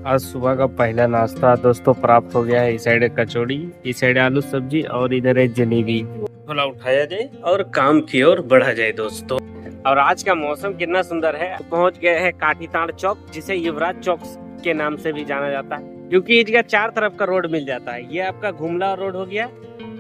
आज सुबह का पहला नाश्ता दोस्तों प्राप्त हो गया है। इस साइड कचौड़ी, इस साइड आलू सब्जी और इधर है जलेबी। थोड़ा उठाया जाए और काम की ओर बढ़ा जाए दोस्तों। और आज का मौसम कितना सुंदर है। पहुंच गए हैं काठीताड़ चौक, जिसे युवराज चौक के नाम से भी जाना जाता है, क्योंकि इसका चार तरफ का रोड मिल जाता है। ये आपका घुमला रोड हो गया,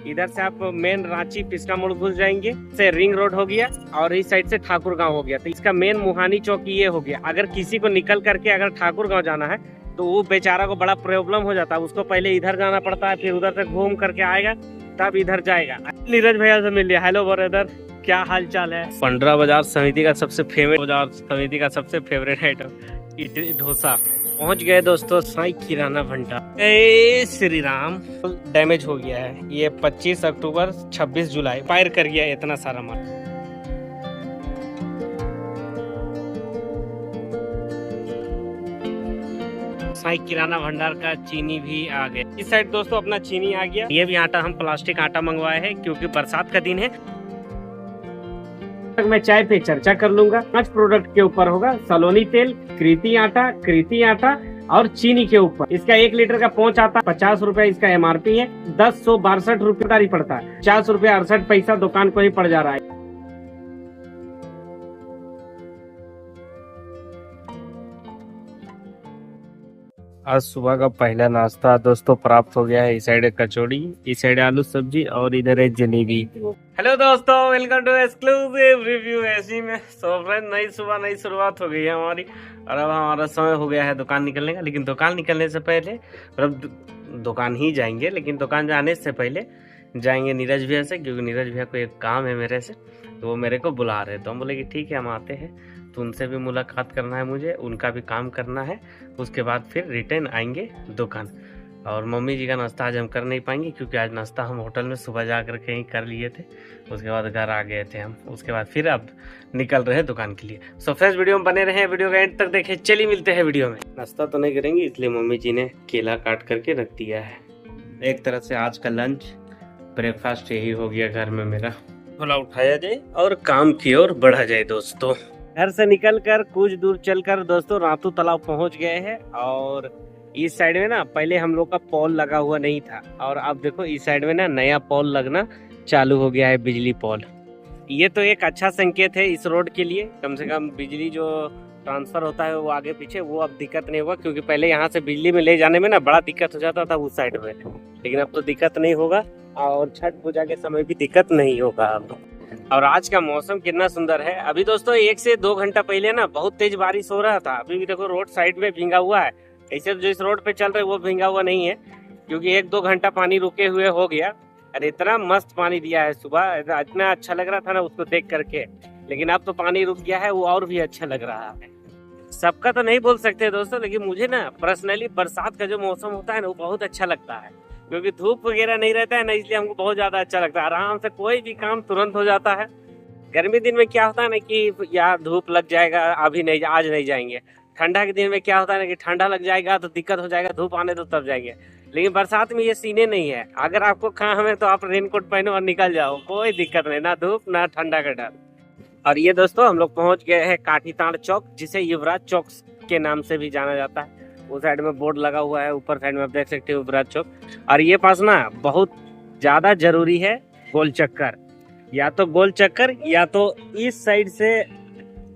इधर से आप मेन रांची पिस्का मोड़ घुस जाएंगे, से रिंग रोड हो गया और इस साइड से ठाकुर गांव हो गया। तो इसका मेन मुहानी चौक ये हो गया। अगर किसी को निकल करके अगर ठाकुर गांव जाना है तो वो बेचारा को बड़ा प्रॉब्लम हो जाता है। उसको पहले इधर जाना पड़ता है, फिर उधर से घूम करके आएगा तब इधर जाएगा। नीरज भैया से मिल लिया। हेलो ब्रदर, क्या हाल चाल है? पंडरा बाजार समिति का सबसे फेवरेट आइटम इडली डोसा। पहुंच गए दोस्तों साईं किराना भंडार। जय श्री राम। डैमेज हो गया है ये 25 अक्टूबर 26 जुलाई फायर कर गया इतना सारा माल। साईं किराना भंडार का चीनी भी आ गया। इस साइड दोस्तों अपना चीनी आ गया। ये भी आटा हम प्लास्टिक आटा मंगवाए हैं, क्योंकि बरसात का दिन है। मैं चाय पे चर्चा कर लूंगा। 5 प्रोडक्ट के ऊपर होगा। सलोनी तेल, कृति आटा और चीनी के ऊपर। इसका 1 लीटर का पहुंच आता है 50 रुपए। इसका MRP है 1062 रुपये पड़ता है। 50 रुपये 68 पैसा दुकान को ही पड़ जा रहा है। आज सुबह का पहला नाश्ता दोस्तों प्राप्त हो गया है। इस साइड कचौड़ी, इस साइड आलू सब्जी और इधर है जलेबी। हेलो दोस्तों, वेलकम टू एक्सक्लूसिव रिव्यू। ऐसी में सो फ्रेंड, नई सुबह नई शुरुआत हो गई है हमारी। और अब हमारा समय हो गया है दुकान निकलने का। लेकिन दुकान निकलने से पहले, मतलब दुकान ही जाएंगे, लेकिन दुकान जाने से पहले जाएंगे नीरज भैया से, क्योंकि नीरज भैया को एक काम है मेरे से, तो वो मेरे को बुला रहे। तो हम बोले कि ठीक है हम आते हैं। तो उनसे भी मुलाकात करना है मुझे, उनका भी काम करना है। उसके बाद फिर रिटर्न आएंगे दुकान। और मम्मी जी का नाश्ता आज हम कर नहीं पाएंगे, क्योंकि आज नाश्ता हम होटल में सुबह जा कर कहीं कर लिए थे। उसके बाद घर आ गए थे हम। उसके बाद फिर अब निकल रहे हैं दुकान के लिए। सो फ्रेंड्स, वीडियो में बने रहे, वीडियो का एंड तक देखें। चलिए मिलते हैं वीडियो में। नाश्ता तो नहीं करेंगे, इसलिए मम्मी जी ने केला काट करके रख दिया है। एक तरह से आज का लंच ब्रेकफास्ट यही हो गया घर में मेरा। थोड़ा उठाया जाए और काम की ओर बढ़ा जाए दोस्तों। घर से निकल कर कुछ दूर चलकर दोस्तों रातू तालाब पहुंच गए हैं। और इस साइड में ना पहले हम लोग का पोल लगा हुआ नहीं था, और अब देखो इस साइड में ना नया पोल लगना चालू हो गया है, बिजली पोल। ये तो एक अच्छा संकेत है इस रोड के लिए। कम से कम बिजली जो ट्रांसफर होता है वो आगे पीछे, वो अब दिक्कत नहीं होगा। क्योंकि पहले यहाँ से बिजली में ले जाने में ना बड़ा दिक्कत हो जाता था उस साइड में, लेकिन अब तो दिक्कत नहीं होगा। और छठ पूजा के समय भी दिक्कत नहीं होगा अब। और आज का मौसम कितना सुंदर है। अभी दोस्तों 1 से 2 घंटा पहले ना बहुत तेज बारिश हो रहा था। अभी भी देखो रोड साइड में भींगा हुआ है। ऐसे जो इस रोड पे चल रहे वो भींगा हुआ नहीं है, क्योंकि 1-2 घंटा पानी रुके हुए हो गया। अरे इतना मस्त पानी दिया है सुबह, इतना अच्छा लग रहा था ना उसको देख करके। लेकिन अब तो पानी रुक गया है, वो और भी अच्छा लग रहा है। सबका तो नहीं बोल सकते दोस्तों, लेकिन मुझे ना पर्सनली बरसात का जो मौसम होता है ना वो बहुत अच्छा लगता है। क्योंकि धूप वगैरह नहीं रहता है ना, इसलिए हमको बहुत ज्यादा अच्छा लगता है। आराम से कोई भी काम तुरंत हो जाता है। गर्मी दिन में क्या होता है ना कि यार धूप लग जाएगा, अभी नहीं, आज नहीं जाएंगे। ठंडा के दिन में क्या होता है ना कि ठंडा लग जाएगा तो दिक्कत हो जाएगा, धूप आने तो तब जाएंगे। लेकिन बरसात में ये सीने नहीं है। अगर आपको काम है तो आप रेनकोट पहनो और निकल जाओ, कोई दिक्कत नहीं, ना धूप ना ठंडा का डर। और ये दोस्तों हम लोग पहुंच गए हैं काठीताड़ चौक, जिसे युवराज चौक के नाम से भी जाना जाता है। उस साइड में बोर्ड लगा हुआ है, ऊपर साइड में आप देख सकते हो युवराज चौक। और ये पास ना बहुत ज्यादा जरूरी है गोल चक्कर। या तो गोल चक्कर, या तो इस साइड से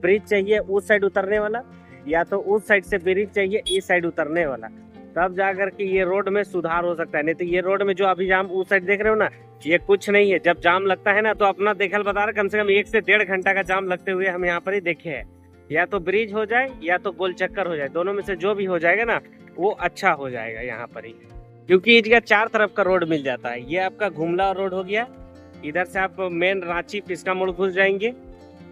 ब्रिज चाहिए उस साइड उतरने वाला, या तो उस साइड से ब्रिज चाहिए इस साइड उतरने वाला। तब जाकर के ये रोड में सुधार हो सकता है। नहीं तो ये रोड में जो अभी जाम उस साइड देख रहे हो ना, ये कुछ नहीं है। जब जाम लगता है ना तो अपना देखल बता रहा, कम से कम 1 से 1.5 घंटा का जाम लगते हुए हम यहाँ पर ही देखे हैं। या तो ब्रिज हो जाए या तो गोल चक्कर हो जाए, दोनों में से जो भी हो जाएगा ना वो अच्छा हो जाएगा यहाँ पर ही। क्योंकि इसका 4 तरफ का रोड मिल जाता है। ये आपका घुमला रोड हो गया, इधर से आप मेन रांची पिस्का मोड़ घुस जाएंगे,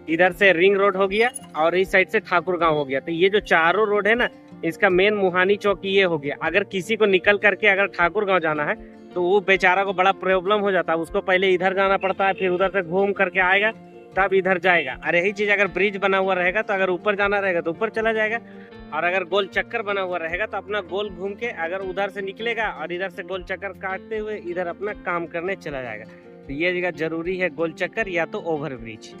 इधर से रिंग रोड हो गया और इस साइड से ठाकुर गांव हो गया। तो ये जो चारों रोड है ना, इसका मेन मुहानी चौक ये हो गया। अगर किसी को निकल करके अगर ठाकुर गांव जाना है तो वो बेचारा को बड़ा प्रॉब्लम हो जाता है। उसको पहले इधर जाना पड़ता है, फिर उधर से घूम करके आएगा तब इधर जाएगा। और यही चीज अगर ब्रिज बना हुआ रहेगा तो अगर ऊपर जाना रहेगा तो ऊपर चला जाएगा, और अगर गोल चक्कर बना हुआ रहेगा तो अपना गोल घूम के अगर उधर से निकलेगा और इधर से गोल चक्कर काटते हुए इधर अपना काम करने चला जाएगा। तो ये जगह जरूरी है गोल चक्कर या तो ओवर ब्रिज।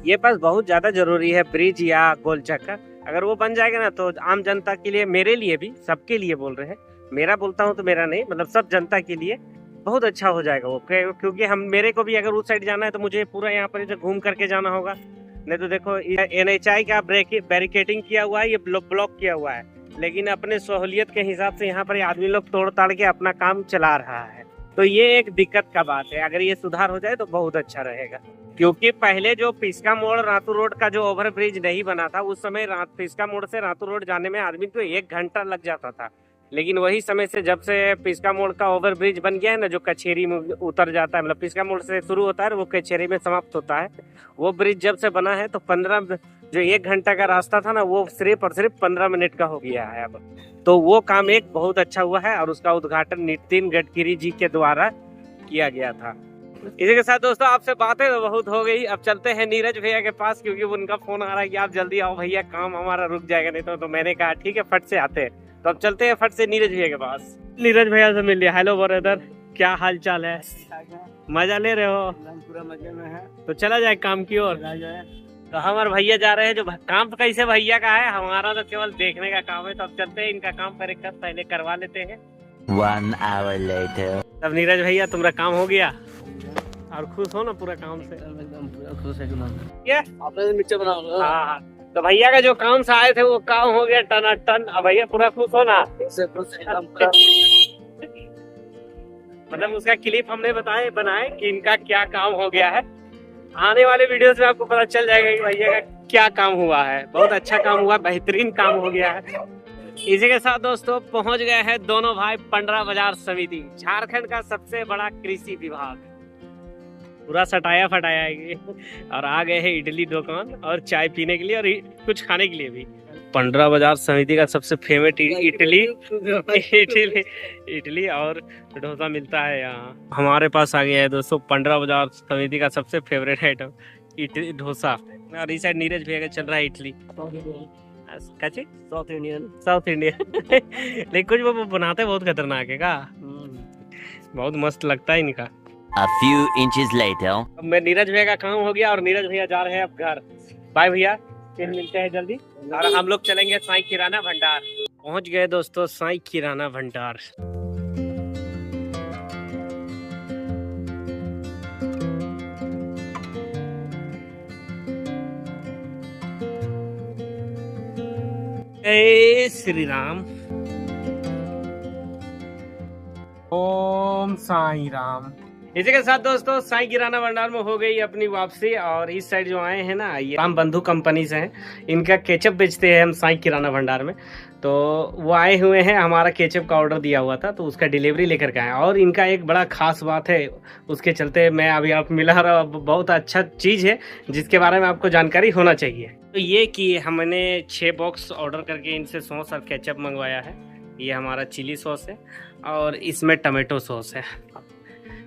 ये पास बहुत ज्यादा जरूरी है ब्रिज या गोल चक्कर। अगर वो बन जाएगा ना तो आम जनता के लिए, मेरे लिए भी, सबके लिए बोल रहे हैं, मेरा बोलता हूँ तो मेरा नहीं, मतलब सब जनता के लिए बहुत अच्छा हो जाएगा वो, क्योंकि हम, मेरे को भी अगर उस साइड जाना है तो मुझे पूरा यहाँ पर इधर घूम करके जाना होगा। नहीं तो देखो NHI का बैरिकेटिंग किया हुआ है, ये ब्लॉक किया हुआ है, लेकिन अपने सहूलियत के हिसाब से यहाँ पर आदमी लोग तोड़ ताड़ के अपना काम चला रहा है। तो ये एक दिक्कत का बात है, अगर ये सुधार हो जाए तो बहुत अच्छा रहेगा। क्योंकि पहले जो पिस्का मोड़ रातू रोड का जो ओवर ब्रिज नहीं बना था, उस समय पिस्का मोड़ से रातू रोड जाने में आदमी को 1 घंटा लग जाता था। लेकिन वही समय से जब से पिस्का मोड़ का ओवर ब्रिज बन गया है ना, जो कचेरी में उतर जाता है, मतलब पिस्का मोड़ से शुरू होता है वो कचेरी में समाप्त होता है, वो ब्रिज जब से बना है तो 15 जो 1 घंटा का रास्ता था ना, वो सिर्फ और सिर्फ 15 मिनट का हो गया है अब। तो वो काम एक बहुत अच्छा हुआ है और उसका उद्घाटन नितिन गडकरी जी के द्वारा किया गया था। इसी के साथ दोस्तों आपसे बातें तो बहुत हो गई, अब चलते हैं नीरज भैया के पास, क्योंकि उनका फोन आ रहा है कि आप जल्दी आओ भैया, काम हमारा रुक जाएगा नहीं तो मैंने कहा ठीक है फट से आते हैं। तो अब चलते हैं फट से नीरज भैया के पास। नीरज भैया से मिल लिया। हेलो ब्रदर, क्या हाल चाल है? मजा ले रहे हो? पूरा मजे में है। तो चला जाए काम की ओर। तो हमारे भैया जा रहे हैं, जो काम तो कैसे भैया का है, हमारा तो केवल देखने का काम है। तो अब चलते हैं, इनका काम पहले करवा लेते हैं। 1 hour later. तब नीरज भैया तुम्हारा काम हो गया और खुश हो ना पूरा काम से? एकदम पूरा खुश है। क्या आपने मिर्चा बनाओ? हाँ, तो भैया का जो काम से आए थे वो काम हो गया टनाटन। अब भैया पूरा खुश हो ना? मतलब उसका क्लिप हमने बनाए कि इनका क्या काम हो गया है। आने वाले वीडियोस में आपको पता चल जाएगा कि भैया का क्या काम हुआ है। बहुत अच्छा काम हुआ, बेहतरीन काम हो गया है। इसी के साथ दोस्तों पहुंच गए हैं दोनों भाई पंडरा बाजार समिति, झारखंड का सबसे बड़ा कृषि विभाग। पूरा सटाया फटाया है और आ गए हैं इडली दुकान और चाय पीने के लिए और कुछ खाने के लिए भी। पंडरा बाजार समिति का सबसे फेमस इडली और डोसा मिलता है यहाँ। हमारे पास आ गया है दोस्तों पंडरा बाजार समिति का सबसे फेवरेट आइटम इडली डोसा। और इस साइड नीरज भैया का चल रहा है इडली। साउथ इंडियन लेकिन कुछ वो बनाते बहुत खतरनाक है का, बहुत मस्त लगता है इनका। A few inches later. अब मैं नीरज भैया का काम हो गया और नीरज भैया जा रहे हैं अब घर। बाय भैया, फिर मिलते हैं जल्दी। और हम लोग चलेंगे साईं किराना भंडार। पहुंच गए दोस्तों साईं किराना भंडार। जय श्री राम। ओम साईं राम। इसी के साथ दोस्तों साईं किराना भंडार में हो गई अपनी वापसी। और इस साइड जो आए हैं ना, ये राम बंधु कंपनी से हैं, इनका केचप बेचते हैं हम साईं किराना भंडार में। तो वो आए हुए हैं, हमारा केचप का ऑर्डर दिया हुआ था तो उसका डिलीवरी लेकर के आए। और इनका एक बड़ा खास बात है, उसके चलते मैं अभी आप मिला रहा, बहुत अच्छा चीज़ है जिसके बारे में आपको जानकारी होना चाहिए। तो ये कि हमने 6 बॉक्स ऑर्डर करके इनसे सॉस और केचप मंगवाया है। ये हमारा चिली सॉस है और इसमें टमाटो सॉस है,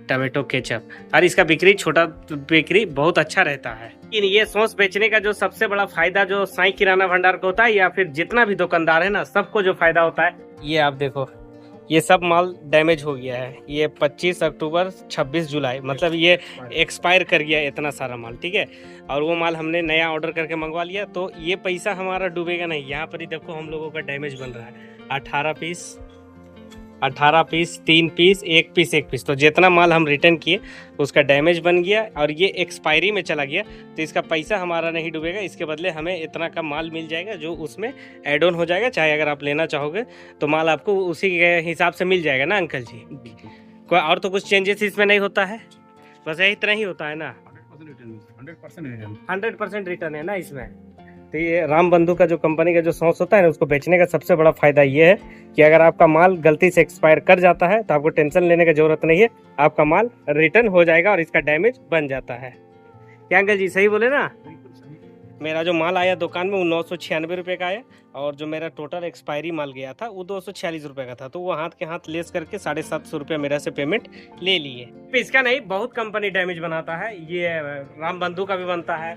टमाटो केचप। और इसका बिक्री बहुत अच्छा रहता है। लेकिन ये सॉस बेचने का जो सबसे बड़ा फायदा जो साईं किराना भंडार को होता है, या फिर जितना भी दुकानदार है ना, सबको जो फायदा होता है, ये आप देखो, ये सब माल डैमेज हो गया है। ये 25 अक्टूबर 26 जुलाई, मतलब ये एक्सपायर कर गया इतना सारा माल, ठीक है। और वो माल हमने नया ऑर्डर करके मंगवा लिया, तो ये पैसा हमारा डूबेगा नहीं। यहाँ पर ही देखो हम लोगों का डैमेज बन रहा है। 18 पीस, 3 पीस, 1 पीस। तो जितना माल हम रिटर्न किए उसका डैमेज बन गया और ये एक्सपायरी में चला गया, तो इसका पैसा हमारा नहीं डूबेगा। इसके बदले हमें इतना का माल मिल जाएगा जो उसमें एड ऑन हो जाएगा। चाहे अगर आप लेना चाहोगे तो माल आपको उसी के हिसाब से मिल जाएगा ना अंकल जी। कोई और तो कुछ चेंजेस इसमें नहीं होता है, बस यही इतना ही होता है ना। 100% रिटर्न है ना इसमें। तो ये राम बंधु का जो कंपनी का जो सॉस होता है ना, उसको बेचने का सबसे बड़ा फायदा ये है कि अगर आपका माल गलती से एक्सपायर कर जाता है तो आपको टेंशन लेने की जरूरत नहीं है, आपका माल रिटर्न हो जाएगा और इसका डैमेज बन जाता है। क्या अंकल जी सही बोले ना? मेरा जो माल आया दुकान में वो 996 रुपये का आया और जो मेरा टोटल एक्सपायरी माल गया था वो 246 रुपये का था। तो वो हाथ के हाथ लेस करके 750 रुपये मेरा से पेमेंट ले लिए। इसका नहीं, बहुत कंपनी डैमेज बनाता है। ये राम बंधु का भी बनता है,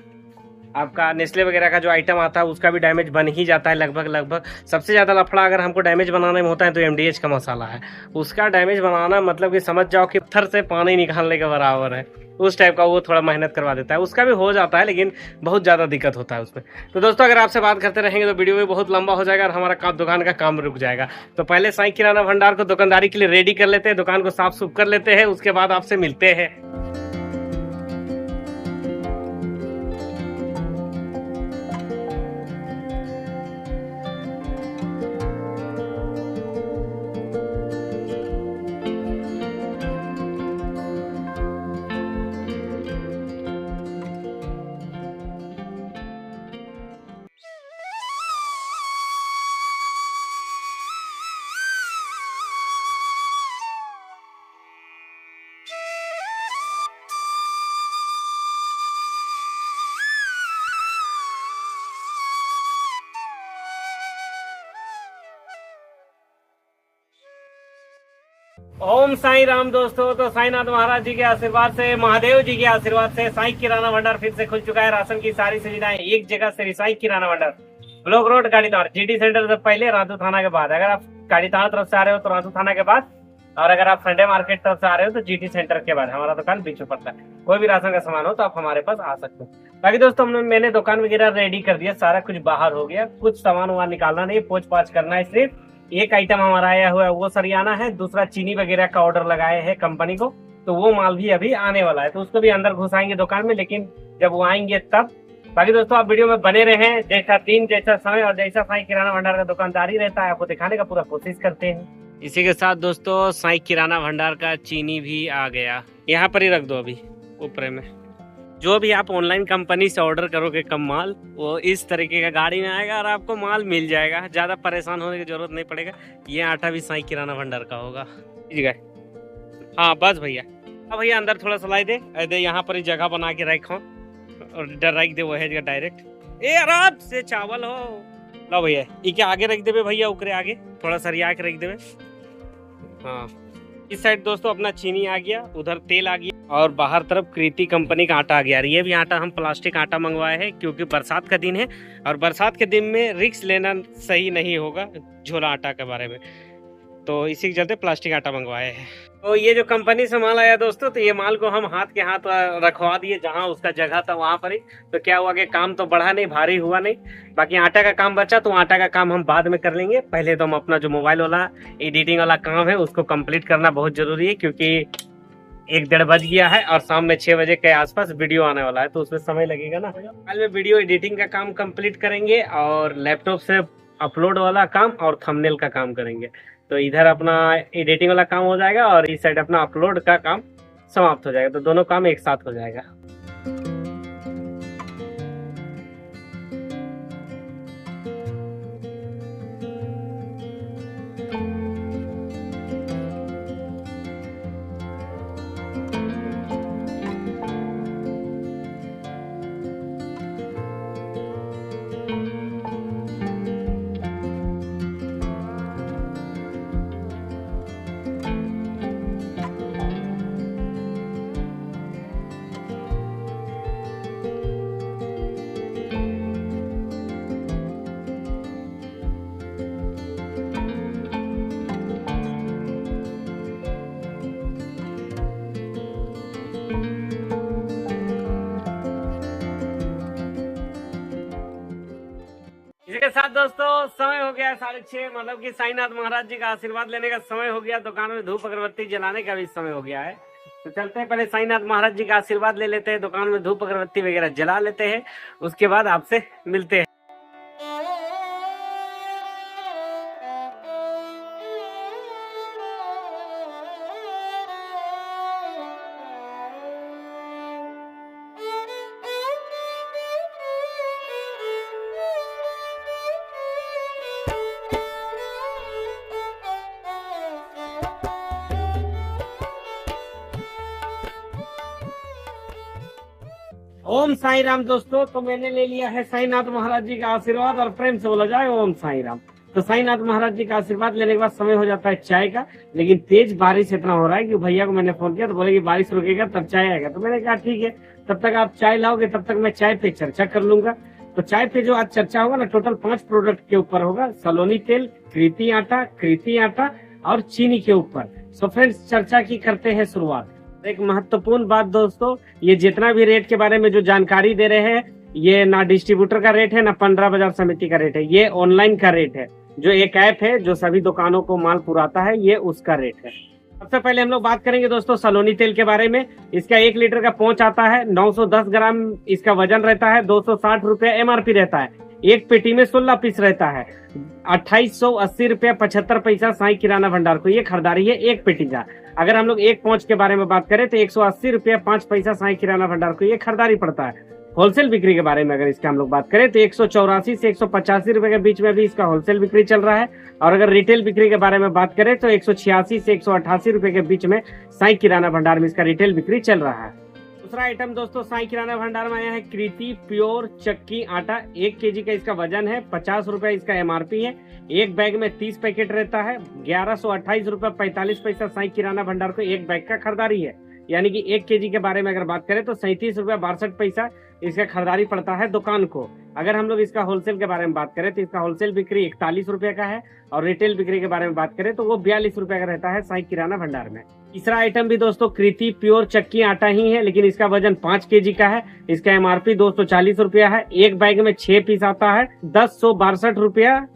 आपका नेस्ले वगैरह का जो आइटम आता है उसका भी डैमेज बन ही जाता है लगभग। सबसे ज़्यादा लफड़ा अगर हमको डैमेज बनाने में होता है तो MDH का मसाला है। उसका डैमेज बनाना मतलब कि समझ जाओ कि पत्थर से पानी निकालने के बराबर है। उस टाइप का वो थोड़ा मेहनत करवा देता है। उसका भी हो जाता है लेकिन बहुत ज़्यादा दिक्कत होता है उसमें। तो दोस्तों अगर आपसे बात करते रहेंगे तो वीडियो भी बहुत लंबा हो जाएगा और हमारा दुकान का काम रुक जाएगा। तो पहले साईं किराना भंडार को दुकानदारी के लिए रेडी कर लेते हैं, दुकान को साफ सुफ कर लेते हैं, उसके बाद आपसे मिलते हैं। ओम साईं राम दोस्तों। तो साईनाथ महाराज जी के आशीर्वाद से, महादेव जी के आशीर्वाद से साईं किराना भंडार फिर से खुल चुका है। राशन की सारी सुविधाएं एक जगह से। साईं किराना भंडार, ब्लॉक रोड, गाड़ीताड़, GT सेंटर से पहले, राजू थाना के बाद। अगर आप गाड़ीताड़ तरफ से आ रहे हो तो राजू थाना के बाद, और अगर आप संडे मार्केट तरफ से आ रहे हो तो GT सेंटर के बाद। हमारा दुकान बीच में पड़ता है। कोई भी राशन का सामान हो तो आप हमारे पास आ सकते हो। बाकी दोस्तों मैंने दुकान वगैरह रेडी कर दिया, सारा कुछ बाहर हो गया। कुछ सामान वहां निकालना नहीं, पोछ पाछ करना है। सिर्फ एक आइटम हमारा आया हुआ है वो सरियाना है, दूसरा चीनी वगैरह का ऑर्डर लगाए है कंपनी को, तो वो माल भी अभी आने वाला है। तो उसको भी अंदर घुसाएंगे दुकान में, लेकिन जब वो आएंगे तब। बाकी दोस्तों आप वीडियो में बने रहें। जैसा दिन, जैसा समय और जैसा साईं किराना भंडार का दुकानदारी रहता है आपको दिखाने का पूरा कोशिश करते हैं। इसी के साथ दोस्तों साईं किराना भंडार का चीनी भी आ गया। यहाँ पर ही रख दो अभी ऊपर में। जो भी आप ऑनलाइन कंपनी से ऑर्डर करोगे कम माल, वो इस तरीके का गाड़ी में आएगा और आपको माल मिल जाएगा। ज्यादा परेशान होने की जरूरत नहीं पड़ेगा। ये आटा भी साईं किराना भंडार का होगा। हाँ बस भैया, अब भैया अंदर थोड़ा सलाई दे यहाँ पर जगह बना के रखो और इधर रख दे। वो है डायरेक्ट ए आराम से चावल हो। लो भैया इके आगे रख देवे भैया, उकरे आगे थोड़ा सरिया के रख देवे। हाँ इस साइड दोस्तों अपना चीनी आ गया, उधर तेल आ गया और बाहर तरफ कृति कंपनी का आटा आ गया। ये भी आटा हम प्लास्टिक आटा मंगवाए हैं क्योंकि बरसात का दिन है और बरसात के दिन में रिस्क लेना सही नहीं होगा झोला आटा के बारे में, तो इसी के चलते प्लास्टिक आटा मंगवाए हैं। तो ये जो कंपनी से माल आया दोस्तों, तो ये माल को हम हाथ के हाथ रखवा दिए जहां उसका जगह था वहां पर ही। तो क्या हुआ कि काम तो बढ़ा नहीं, भारी हुआ नहीं। बाकी आटा का काम बचा तो आटा का काम हम बाद में कर लेंगे। पहले तो हम अपना जो मोबाइल वाला एडिटिंग वाला काम है उसको कंप्लीट करना बहुत जरूरी है, क्योंकि 1-1:30 बज गया है और शाम में 6 बजे के आसपास वीडियो आने वाला है, तो उसमें समय लगेगा ना। कल में वीडियो एडिटिंग का काम कंप्लीट करेंगे और लैपटॉप से अपलोड वाला काम और थंबनेल का काम करेंगे। तो इधर अपना एडिटिंग वाला काम हो जाएगा और इस साइड अपना अपलोड का काम समाप्त हो जाएगा। तो दोनों काम एक साथ हो जाएगा। इसी के साथ दोस्तों समय हो गया 6:30, मतलब कि साईनाथ महाराज जी का आशीर्वाद लेने का समय हो गया। दुकान में धूप अगरबत्ती जलाने का भी समय हो गया है। तो चलते हैं, पहले साईनाथ महाराज जी का आशीर्वाद ले लेते हैं, दुकान में धूप अगरबत्ती वगैरह जला लेते हैं, उसके बाद आपसे मिलते हैं। ओम साई राम दोस्तों। तो मैंने ले लिया है साईनाथ महाराज जी का आशीर्वाद, और प्रेम से बोला जाए ओम साई राम। तो साईनाथ महाराज जी का आशीर्वाद लेने के बाद समय हो जाता है चाय का, लेकिन तेज बारिश इतना हो रहा है कि भैया को मैंने फोन किया तो बोले कि बारिश रुकेगा तब चाय आएगा। तो मैंने कहा ठीक है, तब तक आप चाय लाओगे, तब तक मैं चाय पे चर्चा कर लूंगा। तो चाय पे जो आज चर्चा होगा ना, टोटल 5 प्रोडक्ट के ऊपर होगा। सलोनी तेल, कृति आटा और चीनी के ऊपर। सो फ्रेंड्स, चर्चा की करते हैं शुरुआत। एक महत्वपूर्ण बात दोस्तों, ये जितना भी रेट के बारे में जो जानकारी दे रहे हैं, ये ना डिस्ट्रीब्यूटर का रेट है, ना 15 बाजार समिति का रेट है, ये ऑनलाइन का रेट है। जो एक ऐप है जो सभी दुकानों को माल पुराता है, ये उसका रेट है। सबसे पहले हम लोग बात करेंगे दोस्तों सलोनी तेल के बारे में। इसका 1 लीटर का पहुंच आता है, 910 ग्राम इसका वजन रहता है, 260 रुपया MRP रहता है। एक पेटी में 16 पीस रहता है, 2880 रुपया 75 पैसा साई किराना भंडार को ये खरीदारी है एक पेटी का। अगर हम लोग 1 पाउच के बारे में बात करें तो 180 रुपया 5 पैसा साई किराना भंडार को ये खरीदारी पड़ता है। होलसेल बिक्री के बारे में अगर इसका हम लोग बात करें तो 184 से 185 रुपए के बीच में भी इसका होलसेल बिक्री चल रहा है। और अगर रिटेल बिक्री के बारे में बात करें तो 186 से 188 रुपए के बीच में साई किराना भंडार में इसका रिटेल बिक्री चल रहा है। दूसरा आइटम दोस्तों साई किराना भंडार में आया है कृति प्योर चक्की आटा। 1 केजी का इसका वजन है, 50 रुपए इसका MRP है। एक बैग में 30 पैकेट रहता है, 1128 रुपए 45 पैसा साई किराना भंडार को एक बैग का खरीदारी है। यानी कि 1 केजी के बारे में अगर बात करें तो 37 रुपया 62 पैसा इसका खरीदारी पड़ता है दुकान को। अगर हम लोग इसका होलसेल के बारे में बात करें तो इसका होलसेल बिक्री 41 रुपए का है और रिटेल बिक्री के बारे में बात करें तो वो 42 रुपए का रहता है साई किराना भंडार में। तीसरा आइटम भी दोस्तों कृति प्योर चक्की आटा ही है, लेकिन इसका वजन 5 केजी का है। इसका MRP 240 रुपया है। एक बैग में 6 पीस आता है, 1062 रुपया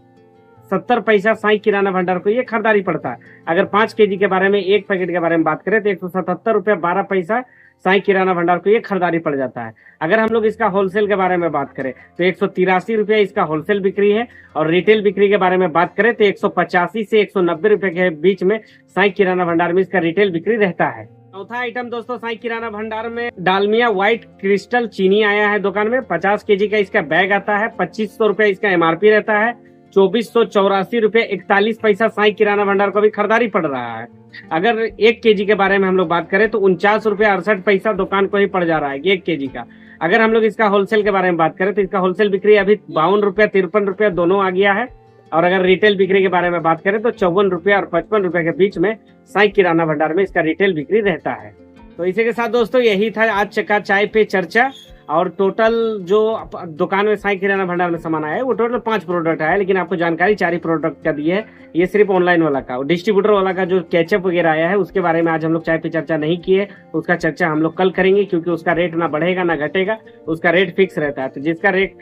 70 पैसा साई किराना भंडार को ये खरीदारी पड़ता है। अगर 5 केजी के बारे में, एक पैकेट के बारे में बात करें तो 177 रुपया 12 पैसा साई किराना भंडार को ये खरीदारी पड़ जाता है। अगर हम लोग इसका होलसेल के बारे में बात करें तो 183 रुपया इसका होलसेल बिक्री है और रिटेल बिक्री के बारे में बात करें तो 185 से 190 रुपए के बीच में साई किराना भंडार में इसका रिटेल बिक्री रहता है। चौथा आइटम दोस्तों साई किराना भंडार में डालमिया व्हाइट क्रिस्टल चीनी आया है दुकान में। 50 केजी का इसका बैग आता है, 2500 रुपया इसका MRP रहता है। 2484 रुपये 41 पैसा साई किराना भंडार को भी खरीदारी पड़ रहा है। अगर 1 केजी के बारे में हम लोग बात करें तो 49 रुपया 68 पैसा दुकान को ही पड़ जा रहा है 1 केजी का। अगर हम लोग इसका होलसेल के बारे में बात करें तो इसका होलसेल बिक्री अभी 52 रुपया 53 रुपया दोनों आ गया है। और अगर रिटेल बिक्री के बारे में बात करें तो 54 रुपया और 55 रुपए के बीच में साई किराना भंडार में इसका रिटेल बिक्री रहता है। तो इसी के साथ दोस्तों यही था आज का चाय पे चर्चा। और टोटल जो दुकान में साई किराना भंडार में सामान आया है वो टोटल 5 प्रोडक्ट आया है, लेकिन आपको जानकारी 4 ही प्रोडक्ट का दी है। ये सिर्फ ऑनलाइन वाला का, डिस्ट्रीब्यूटर वाला का जो केचप वगैरह आया है उसके बारे में आज हम लोग चाय पे चर्चा नहीं किए। उसका चर्चा हम लोग कल करेंगे, क्योंकि उसका रेट ना बढ़ेगा ना घटेगा, उसका रेट फिक्स रहता है। तो जिसका रेट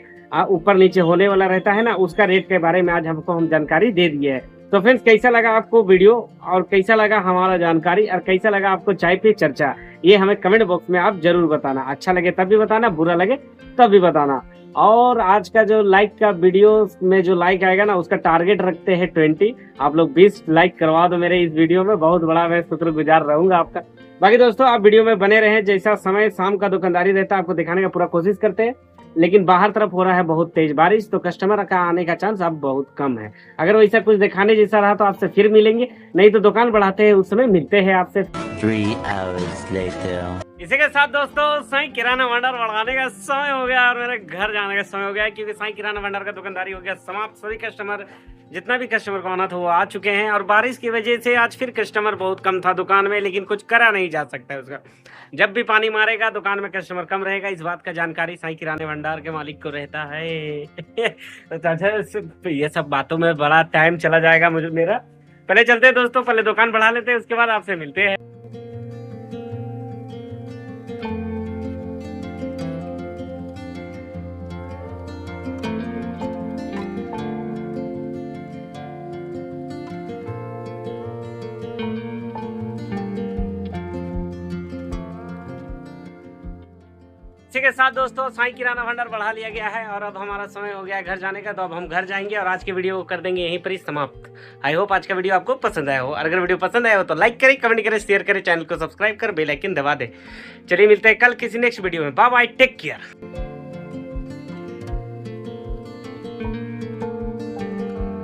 ऊपर नीचे होने वाला रहता है ना, उसका रेट के बारे में आज हमको हम जानकारी दे दी है। तो फ्रेंड्स, कैसा लगा आपको वीडियो और कैसा लगा हमारा जानकारी और कैसा लगा आपको चाय पे चर्चा, ये हमें कमेंट बॉक्स में आप जरूर बताना। अच्छा लगे तब भी बताना, बुरा लगे तब भी बताना। और आज का जो लाइक का वीडियो में जो लाइक आएगा ना, उसका टारगेट रखते हैं 20। आप लोग 20 लाइक करवा दो मेरे इस वीडियो में, बहुत बड़ा मैं शुक्रगुजार रहूंगा आपका। बाकी दोस्तों आप वीडियो में बने रहें। जैसा समय शाम का दुकानदारी रहता है आपको दिखाने का पूरा कोशिश करते हैं, लेकिन बाहर तरफ हो रहा है बहुत तेज बारिश, तो कस्टमर का आने का चांस अब बहुत कम है। अगर वैसा कुछ दिखाने जैसा रहा तो आपसे फिर मिलेंगे, नहीं तो दुकान बढ़ाते हैं उस समय मिलते हैं आपसे। 3 hours later. इसी के साथ दोस्तों साई किराना भंडार बढ़ाने का समय हो गया और मेरे घर जाने का समय हो गया, क्योंकि साई किराना भंडार का दुकानदारी हो गया समाप्त। सभी कस्टमर, जितना भी कस्टमर को आना था वो आ चुके हैं। और बारिश की वजह से आज फिर कस्टमर बहुत कम था दुकान में, लेकिन कुछ करा नहीं जा सकता है उसका। जब भी पानी मारेगा दुकान में कस्टमर कम रहेगा, इस बात का जानकारी साई किराने भंडार के मालिक को रहता है। तो चाचा ये सब बातों में बड़ा टाइम चला जाएगा मुझे मेरा। पहले चलते हैं दोस्तों, पहले दुकान बढ़ा लेते हैं, उसके बाद आपसे मिलते हैं। इसी के साथ दोस्तों साई किराना भंडार बढ़ा लिया गया है और अब हमारा समय हो गया है घर जाने का। तो अब हम घर जाएंगे और आज की वीडियो को कर देंगे यहीं पर ही समाप्त। आई होप आज का वीडियो आपको पसंद आया हो। अगर वीडियो पसंद आया हो तो लाइक करें, कमेंट करें, शेयर करें, चैनल को सब्सक्राइब कर बेल आइकन दबा दे। चलिए मिलते हैं कल किसी नेक्स्ट वीडियो में। Bye bye, take care.